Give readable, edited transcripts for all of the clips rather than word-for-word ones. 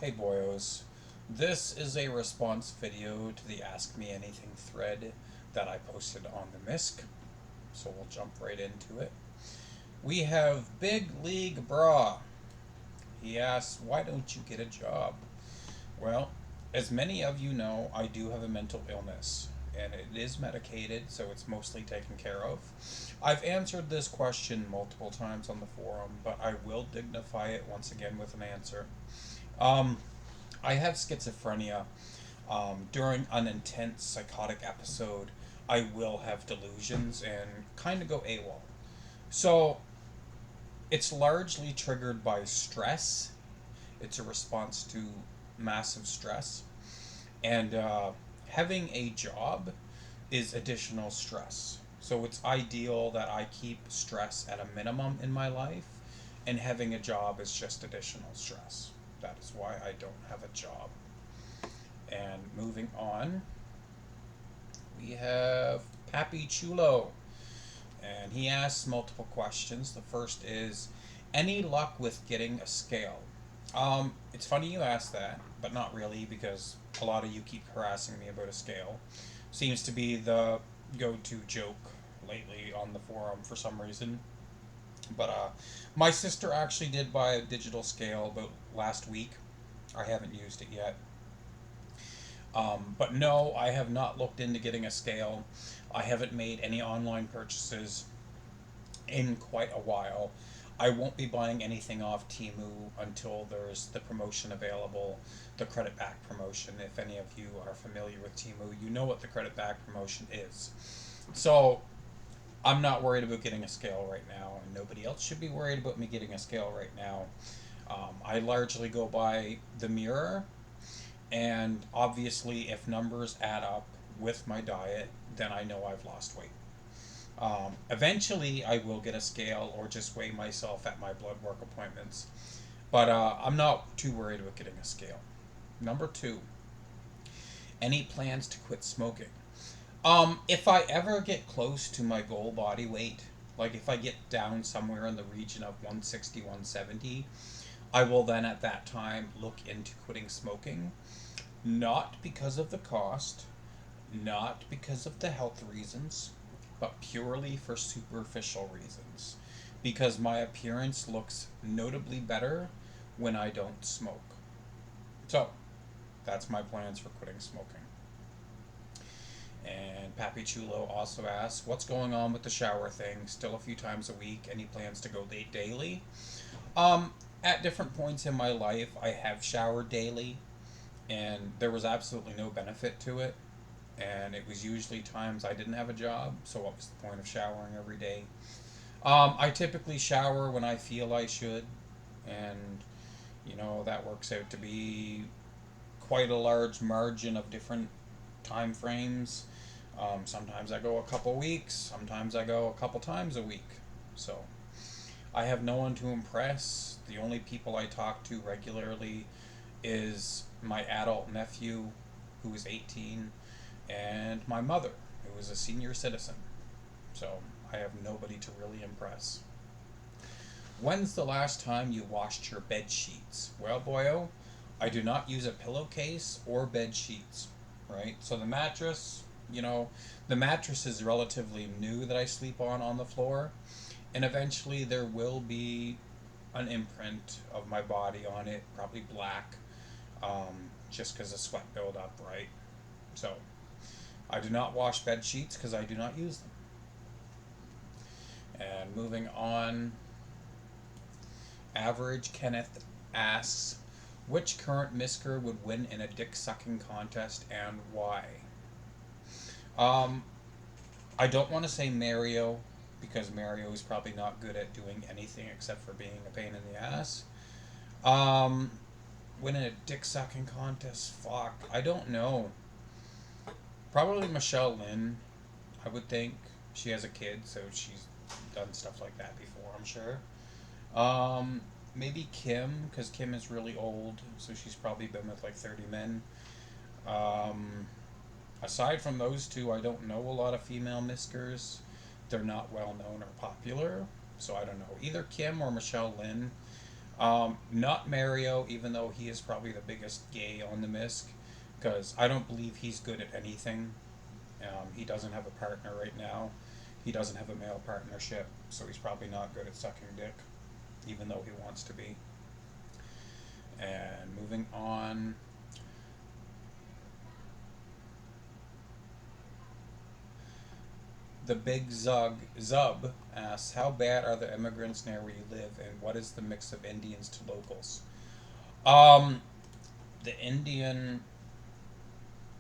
Hey boyos, this is a response video to the Ask Me Anything thread that I posted on the misc, so we'll jump right into it. We have Big League Bra. He asks, why don't you get a job? Well, as many of you know, I do have a mental illness, and it is medicated, so it's mostly taken care of. I've answered this question multiple times on the forum, but I will dignify it once again with an answer. Um, I have schizophrenia. During an intense psychotic episode, I will have delusions and kind of go AWOL. So it's largely triggered by stress. It's a response to massive stress. And having a job is additional stress. So it's ideal that I keep stress at a minimum in my life, and having a job is just additional stress. That is why I don't have a job. And moving on, we have Pappy Chulo. And he asks multiple questions. The first is, any luck with getting a scale? It's funny you ask that, but not really, because a lot of you keep harassing me about a scale. Seems to be the go-to joke lately on the forum for some reason. But my sister actually did buy a digital scale about last week. I haven't used it yet. But no, I have not looked into getting a scale. I haven't made any online purchases in quite a while. I won't be buying anything off Temu until there's the promotion available, the credit back promotion. If any of you are familiar with Temu, you know what the credit back promotion is. So I'm not worried about getting a scale right now, and nobody else should be worried about me getting a scale right now. I largely go by the mirror, and obviously, if numbers add up with my diet, then I know I've lost weight. Eventually, I will get a scale or just weigh myself at my blood work appointments. But I'm not too worried about getting a scale. Number two, any plans to quit smoking? If I ever get close to my goal body weight, like if I get down somewhere in the region of 160, 170, I will then at that time look into quitting smoking. Not because of the cost, not because of the health reasons, but purely for superficial reasons. Because my appearance looks notably better when I don't smoke. So, that's my plans for quitting smoking. And Pappy Chulo also asks, what's going on with the shower thing? Still a few times a week. Any plans to go daily? At different points in my life, I have showered daily, and there was absolutely no benefit to it. And it was usually times I didn't have a job, so what was the point of showering every day? I typically shower when I feel I should, and that works out to be quite a large margin of different time frames. Sometimes I go a couple weeks, sometimes I go a couple times a week. So I have no one to impress. The only people I talk to regularly is my adult nephew, who is 18, and my mother, who is a senior citizen. So I have nobody to really impress. When's the last time you washed your bed sheets? Well, boyo, I do not use a pillowcase or bed sheets, right? So the mattress is relatively new that I sleep on the floor, and eventually there will be an imprint of my body on it, probably black, just because of sweat buildup, right? So I do not wash bed sheets because I do not use them. And moving on, Average Kenneth asks, which current Misker would win in a dick sucking contest and why? Um, I don't want to say Mario, because Mario is probably not good at doing anything except for being a pain in the ass. Um, Winning a dick sucking contest, fuck, I don't know. Probably Michelle Lynn, I would think. She has a kid, so she's done stuff like that before, I'm sure. Um, Maybe Kim, because Kim is really old, so she's probably been with like 30 men. Um, Aside from those two, I don't know a lot of female Miskers. They're not well known or popular, so I don't know. Either Kim or Michelle Lynn. Not Mario, even though he is probably the biggest gay on the misc, because I don't believe he's good at anything. He doesn't have a partner right now. He doesn't have a male partnership, so he's probably not good at sucking dick, even though he wants to be. And moving on. The Big Zub asks, how bad are the immigrants near where you live, and what is the mix of Indians to locals? Um, the Indian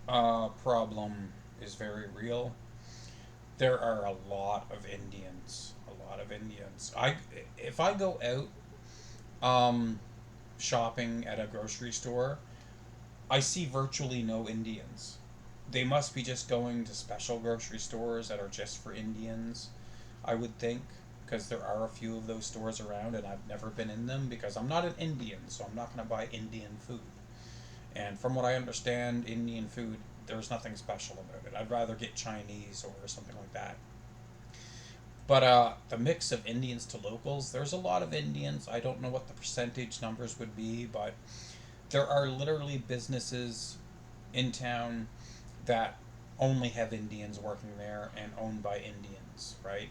problem is very real. There are a lot of Indians. A lot of Indians. If I go out shopping at a grocery store, I see virtually no Indians. They must be just going to special grocery stores that are just for Indians, I would think, because there are a few of those stores around and I've never been in them because I'm not an Indian, so I'm not going to buy Indian food. And from what I understand, Indian food, there's nothing special about it. I'd rather get Chinese or something like that. But the mix of Indians to locals, there's a lot of Indians. I don't know what the percentage numbers would be, but there are literally businesses in town that only have Indians working there and owned by Indians, right?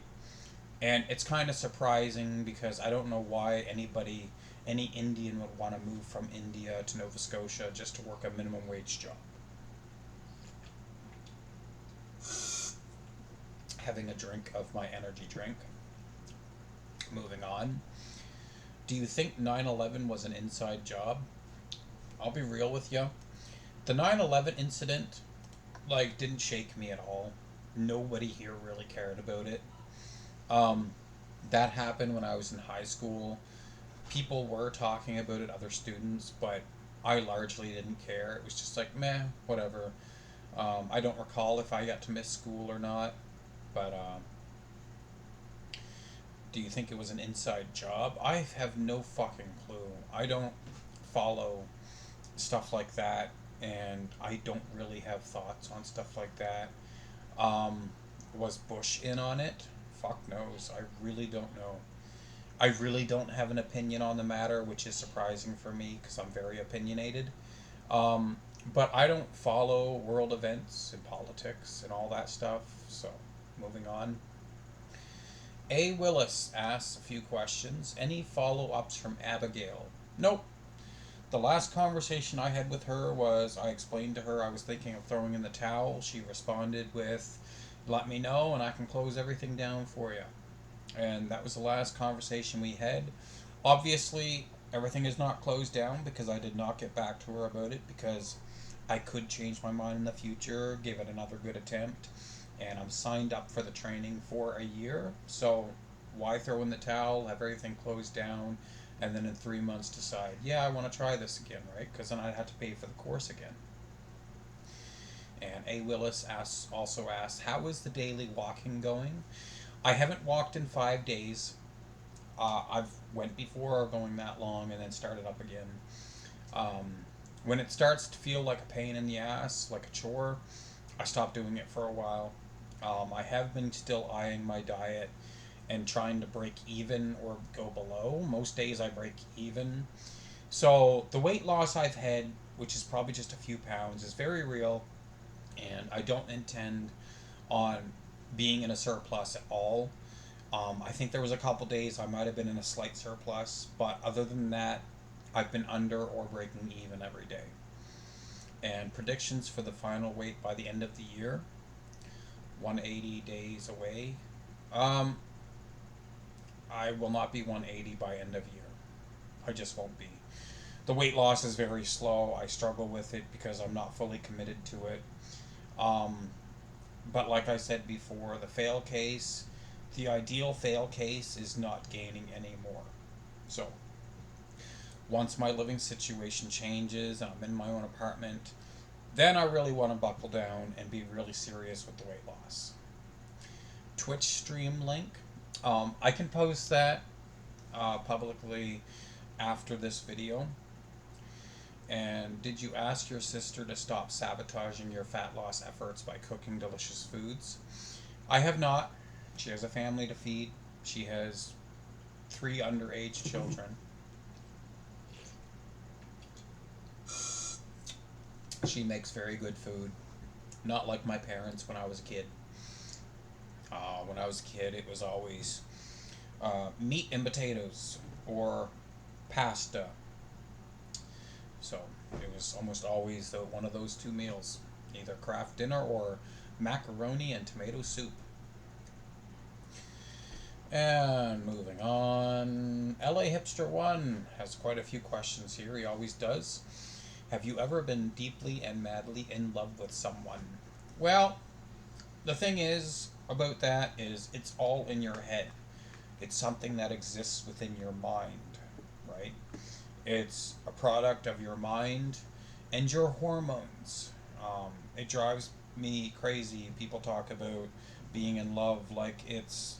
And it's kind of surprising because I don't know why any Indian would want to move from India to Nova Scotia just to work a minimum wage job. Having a drink of my energy drink. Moving on. Do you think 9/11 was an inside job? I'll be real with you. The 9/11 incident, like, didn't shake me at all. Nobody here really cared about it. Um, that happened when I was in high school. People were talking about it, other students, but I largely didn't care. It was just like, meh, whatever. I don't recall if I got to miss school or not, but do you think it was an inside job? I have no fucking clue. I don't follow stuff like that, and I don't really have thoughts on stuff like that. Um, was Bush in on it? Fuck knows. I really don't know. I really don't have an opinion on the matter, which is surprising for me because I'm very opinionated. Um, but I don't follow world events and politics and all that stuff. So, moving on. A. Willis asks a few questions. Any follow ups from Abigail? Nope. The last conversation I had with her was I explained to her I was thinking of throwing in the towel. She responded with, let me know and I can close everything down for you. And that was the last conversation we had. Obviously, everything is not closed down because I did not get back to her about it because I could change my mind in the future, give it another good attempt, and I'm signed up for the training for a year. So why throw in the towel, have everything closed down, and then in 3 months decide, yeah, I want to try this again, right? Because then I'd have to pay for the course again. And A. Willis also asks, how is the daily walking going? I haven't walked in 5 days. I've went before going that long and then started up again. Um, when it starts to feel like a pain in the ass, like a chore, I stop doing it for a while. I have been still eyeing my diet and trying to break even or go below. Most days I break even. So the weight loss I've had, which is probably just a few pounds, is very real, and I don't intend on being in a surplus at all. I think there was a couple days I might have been in a slight surplus, but other than that, I've been under or breaking even every day. And predictions for the final weight by the end of the year, 180 days away. Um, I will not be 180 by end of year. I just won't be. The weight loss is very slow. I struggle with it because I'm not fully committed to it. Um, but like I said before, the ideal fail case is not gaining anymore. So once my living situation changes and I'm in my own apartment, then I really want to buckle down and be really serious with the weight loss. Twitch stream link. I can post that publicly after this video. And did you ask your sister to stop sabotaging your fat loss efforts by cooking delicious foods? I have not. She has a family to feed. She has 3 underage children. She makes very good food. Not like my parents when I was a kid. When I was a kid, it was always meat and potatoes or pasta. So it was almost always one of those two meals, either Kraft dinner or macaroni and tomato soup. And moving on, LA Hipster 1 has quite a few questions here. He always does. Have you ever been deeply and madly in love with someone? Well, the thing is about that is it's all in your head. It's something that exists within your mind, right? It's a product of your mind and your hormones. It drives me crazy. People talk about being in love like it's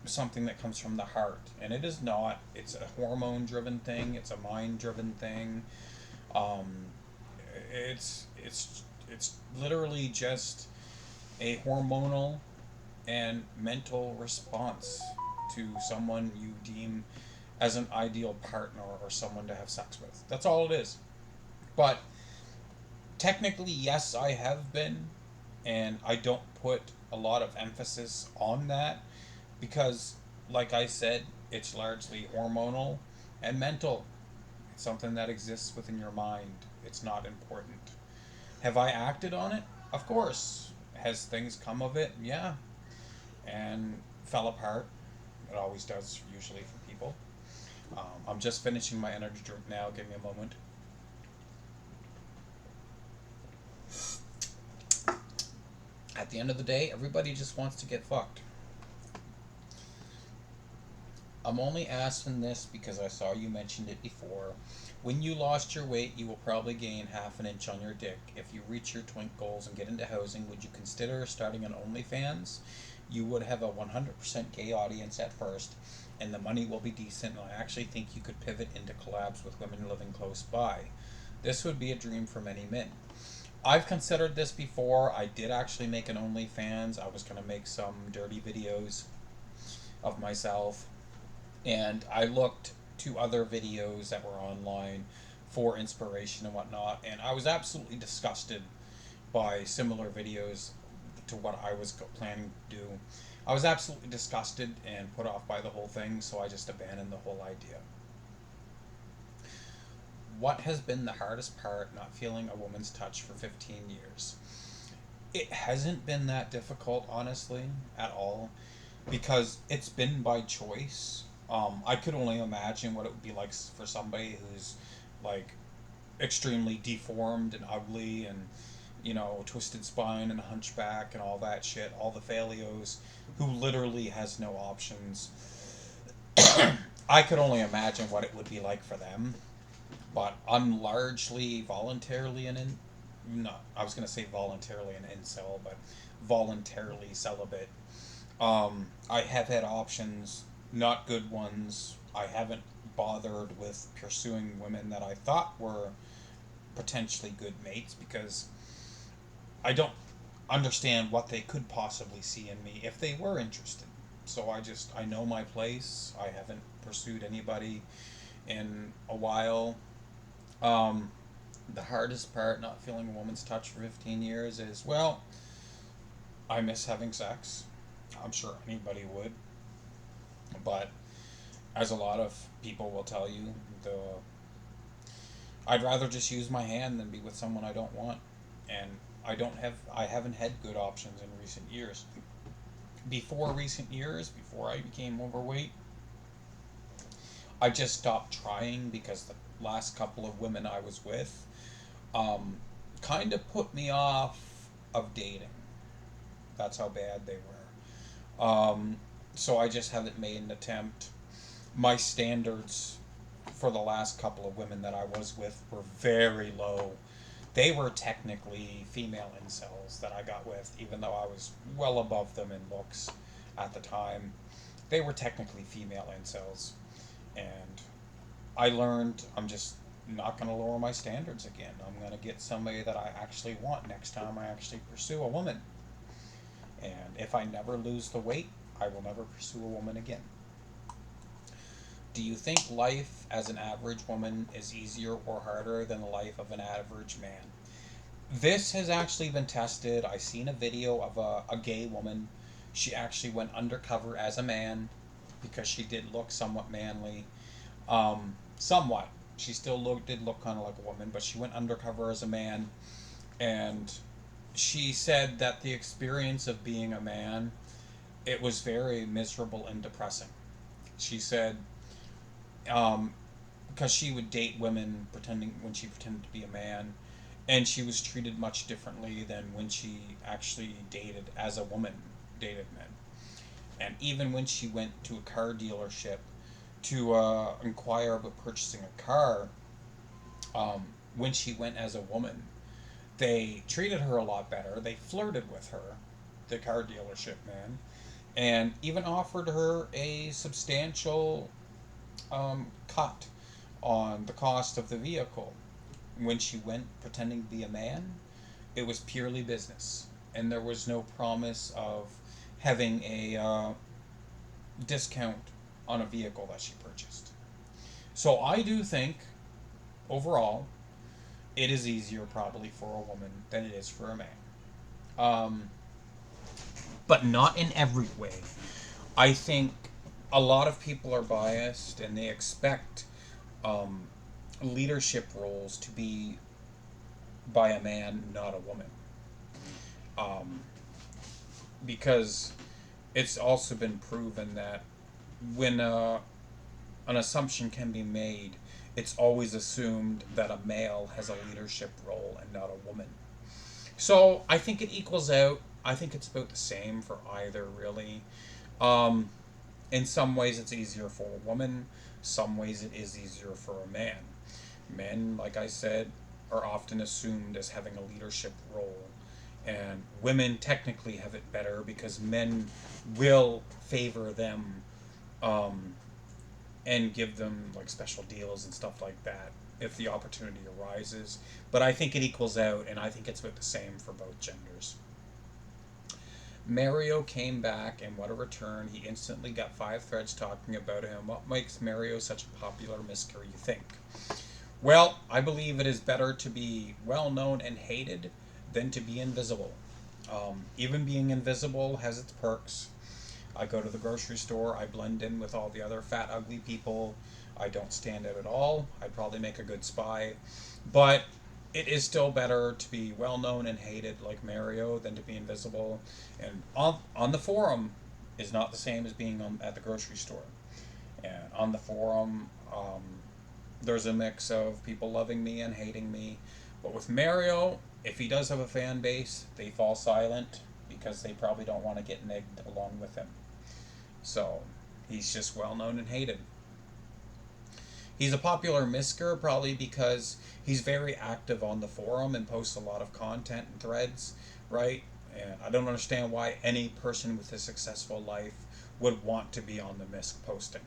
something that comes from the heart, and it is not. It's a hormone driven thing, it's a mind driven thing. Um, it's literally just a hormonal and mental response to someone you deem as an ideal partner or someone to have sex with. That's all it is. But technically, yes, I have been, and I don't put a lot of emphasis on that because, like I said, it's largely hormonal and mental. It's something that exists within your mind. It's not important. Have I acted on it? Of course. Has things come of it? Yeah. And fell apart. It always does, usually, for people. I'm just finishing my energy drink now. Give me a moment. At the end of the day, everybody just wants to get fucked. I'm only asking this because I saw you mentioned it before. When you lost your weight, you will probably gain half an inch on your dick. If you reach your twink goals and get into housing, would you consider starting an OnlyFans? You would have a 100% gay audience at first, and the money will be decent, and I actually think you could pivot into collabs with women living close by. This would be a dream for many men. I've considered this before. I did actually make an OnlyFans. I was going to make some dirty videos of myself, and I looked to other videos that were online for inspiration and whatnot, and I was absolutely disgusted by similar videos to what I was planning to do. I was absolutely disgusted and put off by the whole thing, so I just abandoned the whole idea. What has been the hardest part not feeling a woman's touch for 15 years? It hasn't been that difficult, honestly, at all, because it's been by choice. I could only imagine what it would be like for somebody who's like extremely deformed and ugly and twisted spine and hunchback and all that shit, all the falios, who literally has no options. I could only imagine what it would be like for them, but I'm largely voluntarily no, I was gonna say voluntarily an incel, but voluntarily celibate. I have had options, not good ones. I haven't bothered with pursuing women that I thought were potentially good mates because I don't understand what they could possibly see in me if they were interested. So I know my place. I haven't pursued anybody in a while. Um, the hardest part, not feeling a woman's touch for 15 years, is, well, I miss having sex. I'm sure anybody would. But as a lot of people will tell you, I'd rather just use my hand than be with someone I don't want. And I haven't had good options in recent years. Before recent years, before I became overweight, I just stopped trying because the last couple of women I was with kind of put me off of dating. That's how bad they were. So I just haven't made an attempt. My standards for the last couple of women that I was with were very low. They were technically female incels that I got with, even though I was well above them in looks at the time. They were technically female incels. And I learned I'm just not going to lower my standards again. I'm going to get somebody that I actually want next time I actually pursue a woman. And if I never lose the weight, I will never pursue a woman again. Do you think life as an average woman is easier or harder than the life of an average man? This has actually been tested. I seen a video of a gay woman. She actually went undercover as a man because she did look somewhat manly. Somewhat. She still did look kind of like a woman, but she went undercover as a man, and she said that the experience of being a man, it was very miserable and depressing. She said, um, because she would date women pretending when she pretended to be a man, and she was treated much differently than when she actually dated as a woman, dated men. And even when she went to a car dealership to inquire about purchasing a car, um, when she went as a woman, they treated her a lot better. They flirted with her, the car dealership man, and even offered her a substantial cut on the cost of the vehicle. When she went pretending to be a man, it was purely business, and there was no promise of having a discount on a vehicle that she purchased. So I do think, overall, it is easier probably for a woman than it is for a man. Um, but not in every way. I think a lot of people are biased and they expect um, leadership roles to be by a man, not a woman. Um, because it's also been proven that when an assumption can be made, it's always assumed that a male has a leadership role and not a woman. So I think it equals out. I think it's about the same for either, really. Um, in some ways, it's easier for a woman. Some ways, it is easier for a man. Men, like I said, are often assumed as having a leadership role, and women technically have it better because men will favor them, um, and give them like special deals and stuff like that if the opportunity arises. But I think it equals out, and I think it's about the same for both genders. Mario came back, and what a return. He instantly got 5 threads talking about him. What makes Mario such a popular miscar, you think? Well, I believe it is better to be well known and hated than to be invisible. Even being invisible has its perks. I go to the grocery store, I blend in with all the other fat, ugly people. I don't stand out at all. I'd probably make a good spy. But it is still better to be well known and hated like Mario than to be invisible. And on the forum is not the same as being at the grocery store. And on the forum, there's a mix of people loving me and hating me. But with Mario, if he does have a fan base, they fall silent because they probably don't want to get negged along with him. So he's just well known and hated. He's a popular misker probably because he's very active on the forum and posts a lot of content and threads, right? And I don't understand why any person with a successful life would want to be on the misc posting.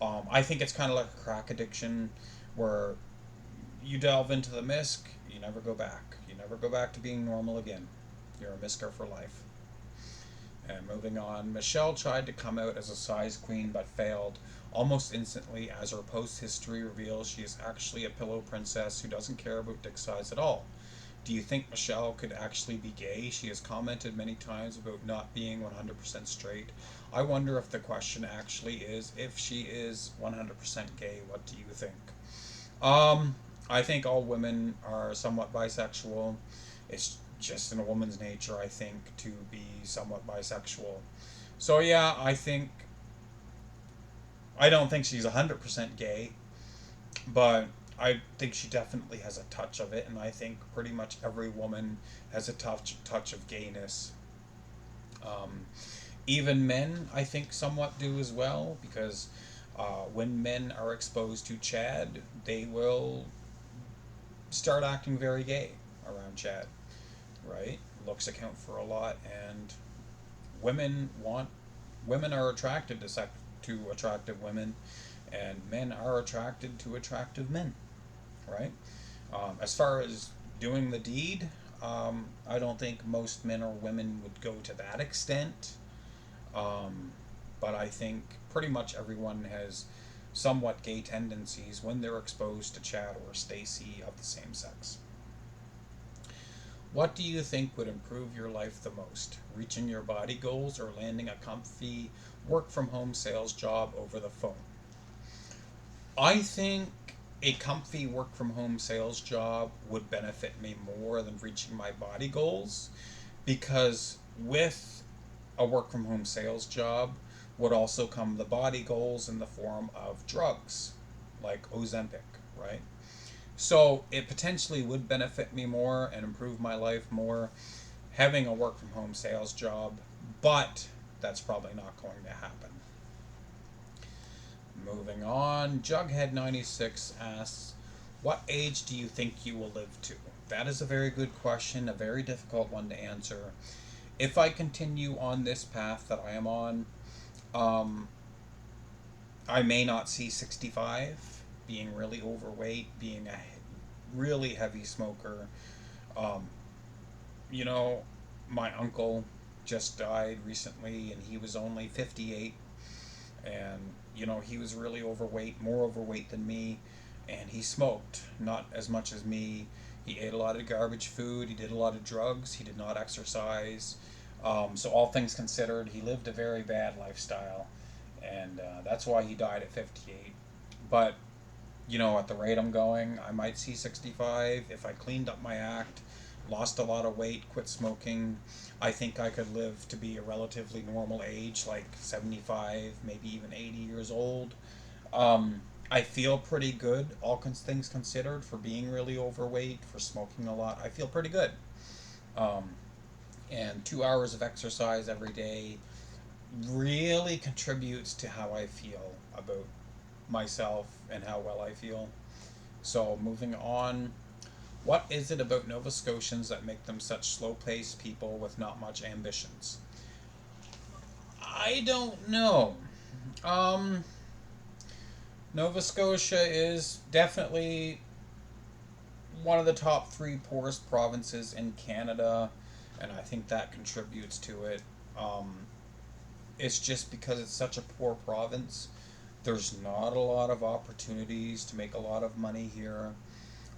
I think it's kind of like a crack addiction where you delve into the misc, you never go back. You never go back to being normal again. You're a misker for life. And moving on, Michelle tried to come out as a size queen but failed almost instantly as her post history reveals she is actually a pillow princess who doesn't care about dick size at all. Do you think Michelle could actually be gay? She has commented many times about not being 100% straight. I wonder if the question actually is if she is 100% gay. What do you think? Um, I think all women are somewhat bisexual. It's just in a woman's nature, I think, to be somewhat bisexual. So yeah, I don't think she's 100% gay, but I think she definitely has a touch of it, and I think pretty much every woman has a touch of gayness. Um, Even men, I think, somewhat do as well, because when men are exposed to Chad, they will start acting very gay around Chad, right? Looks account for a lot, and women want women are attracted to attractive women, and men are attracted to attractive men, right? As far as doing the deed, I don't think most men or women would go to that extent. Um, but I think pretty much everyone has somewhat gay tendencies when they're exposed to Chad or Stacy of the same sex. What do you think would improve your life the most? Reaching your body goals or landing a comfy work from home sales job over the phone? I think a comfy work from home sales job would benefit me more than reaching my body goals, because with a work from home sales job would also come the body goals in the form of drugs like Ozempic, right? So it potentially would benefit me more and improve my life more having a work from home sales job, but that's probably not going to happen. Moving on, Jughead96 asks, what age do you think you will live to? That is a very good question, a very difficult one to answer. If I continue on this path that I am on, um, I may not see 65, being really overweight, being a really heavy smoker. Um, you know, my uncle just died recently and he was only 58, and he was really overweight, more overweight than me, and he smoked not as much as me. He ate a lot of garbage food, he did a lot of drugs, he did not exercise. So all things considered, he lived a very bad lifestyle, and that's why he died at 58. But at the rate I'm going, I might see 65 if I cleaned up my act, lost a lot of weight, quit smoking. I think I could live to be a relatively normal age, like 75, maybe even 80 years old. I feel pretty good, all things considered, for being really overweight, for smoking a lot. I feel pretty good. Um, and 2 hours of exercise every day really contributes to how I feel about myself and how well I feel. So, moving on, what is it about Nova Scotians that make them such slow paced people with not much ambitions? I don't know. Um, Nova Scotia is definitely one of the top three poorest provinces in Canada, and I think that contributes to it. Um, it's just because it's such a poor province. There's not a lot of opportunities to make a lot of money here.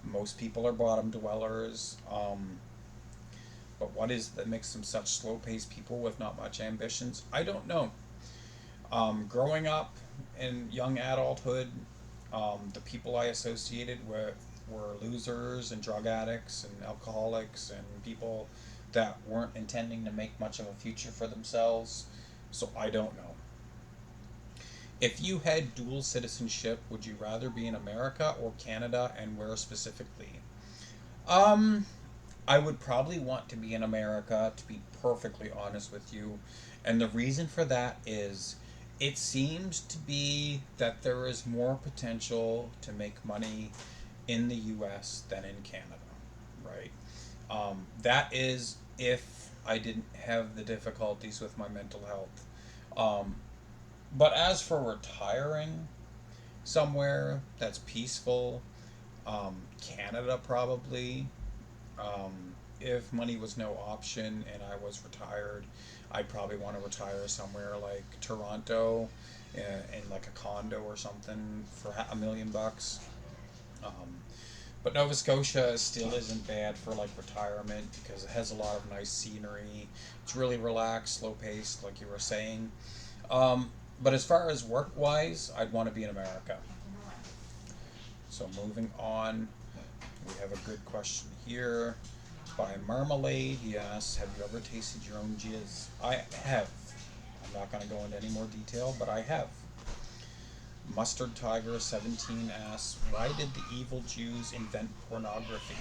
Most people are bottom dwellers. But what is it that makes them such slow paced people with not much ambitions? I don't know. Growing up in young adulthood, the people I associated with were losers and drug addicts and alcoholics and people that weren't intending to make much of a future for themselves. So I don't know. If you had dual citizenship, would you rather be in America or Canada, and where specifically? Um, I would probably want to be in America, to be perfectly honest with you. And the reason for that is it seems to be that there is more potential to make money in the US than in Canada, right? That is if I didn't have the difficulties with my mental health. Um, but as for retiring somewhere that's peaceful, Canada probably. If money was no option and I was retired, I'd probably want to retire somewhere like Toronto, in like a condo or something for $1 million. Um, but Nova Scotia still isn't bad for like retirement because it has a lot of nice scenery. It's really relaxed, slow paced, like you were saying. Um, but as far as work wise, I'd want to be in America. So moving on, we have a good question here by Marmalade. He asks, have you ever tasted your own jizz? I have. I'm not going to go into any more detail, but I have. Mustard Tiger 17 asks, why did the evil Jews invent pornography?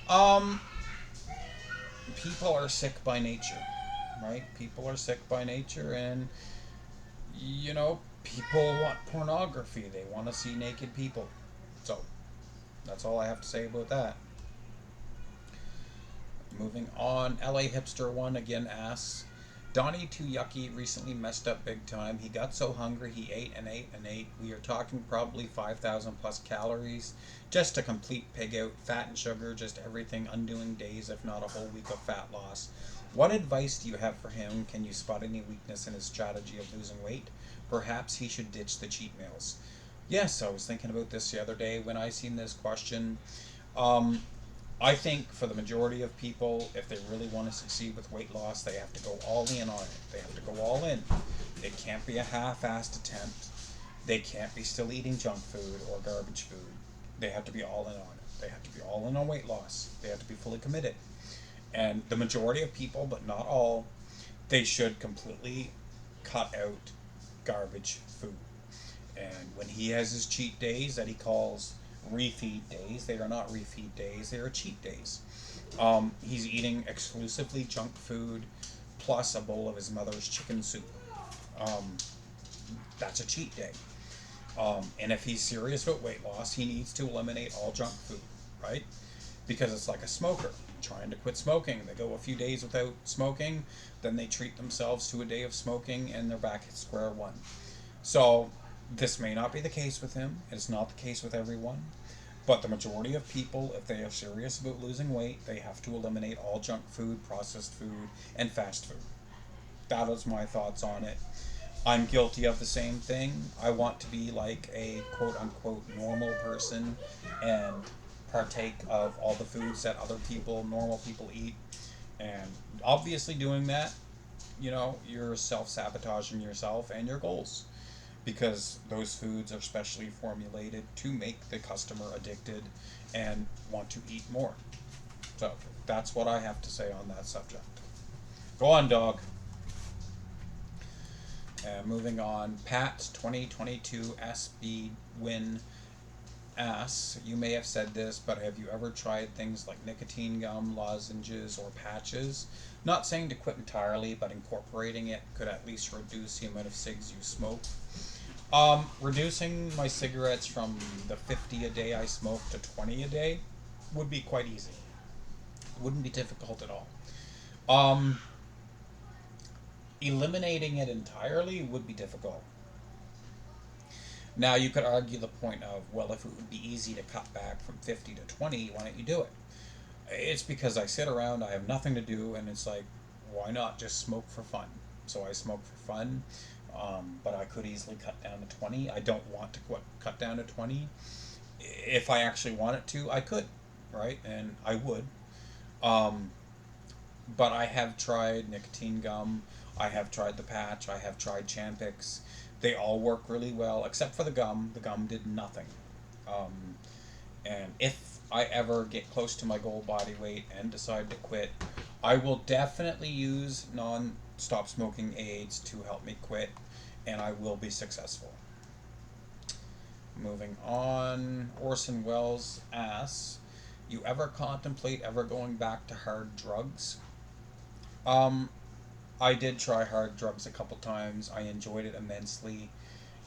Um, People are sick by nature, right? People are sick by nature, and people want pornography. They want to see naked people. So that's all I have to say about that. Moving on, LA Hipster 1 again asks, Donnie Too Yucky recently messed up big time. He got so hungry he ate and ate and ate. We are talking probably 5,000 plus calories. Just a complete pig out. Fat and sugar, just everything, undoing days, if not a whole week of fat loss. What advice do you have for him? Can you spot any weakness in his strategy of losing weight? Perhaps he should ditch the cheat meals. Yes, I was thinking about this the other day when I seen this question. Um, I think for the majority of people, if they really want to succeed with weight loss, they have to go all in on it. They have to go all in. It can't be a half-assed attempt. They can't be still eating junk food or garbage food. They have to be all in on it. They have to be all in on weight loss. They have to be fully committed. And the majority of people, but not all, they should completely cut out garbage food. And when he has his cheat days that he calls refeed days, they are not refeed days, they are cheat days. He's eating exclusively junk food plus a bowl of his mother's chicken soup. Um, that's a cheat day. And if he's serious about weight loss, he needs to eliminate all junk food, right? Because it's like a smoker trying to quit smoking. They go a few days without smoking, then they treat themselves to a day of smoking, and they're back at square one. So, this may not be the case with him. It's not the case with everyone. But the majority of people, if they are serious about losing weight, they have to eliminate all junk food, processed food, and fast food. That is my thoughts on it. I'm guilty of the same thing. I want to be like a quote unquote normal person and partake of all the foods that other people, normal people, eat. And obviously, doing that, you're self sabotaging yourself and your goals because those foods are specially formulated to make the customer addicted and want to eat more. So that's what I have to say on that subject. Go on, dog. Moving on, Pat's 2022 SB Win asks, you may have said this, but have you ever tried things like nicotine gum, lozenges, or patches? Not saying to quit entirely, but incorporating it could at least reduce the amount of cigs you smoke. Reducing my cigarettes from the 50 a day I smoke to 20 a day would be quite easy. Wouldn't be difficult at all. Um, Eliminating it entirely would be difficult. Now, you could argue the point of, well, if it would be easy to cut back from 50 to 20, why don't you do it? It's because I sit around, I have nothing to do, and it's like, why not just smoke for fun? So I smoke for fun, but I could easily cut down to 20. I don't want to cut down to 20. If I actually wanted to, I could, right? And I would. Um, but I have tried nicotine gum, I have tried the patch, I have tried Champix. They all work really well, except for the gum. The gum did nothing. Um, and if I ever get close to my goal body weight and decide to quit, I will definitely use non-stop smoking aids to help me quit, and I will be successful. Moving on, Orson Welles asks, you ever contemplate ever going back to hard drugs? Um, I did try hard drugs a couple times. I enjoyed it immensely,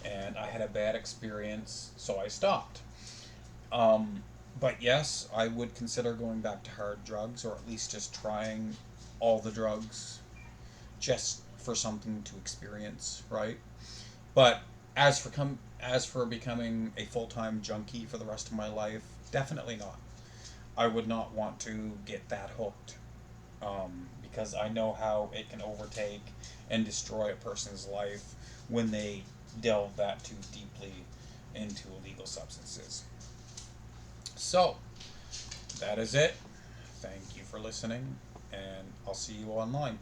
and I had a bad experience, so I stopped. But yes, I would consider going back to hard drugs, or at least just trying all the drugs, just for something to experience, right? But as for becoming a full time junkie for the rest of my life, definitely not. I would not want to get that hooked, because I know how it can overtake and destroy a person's life when they delve that too deeply into illegal substances. So, that is it. Thank you for listening, and I'll see you online.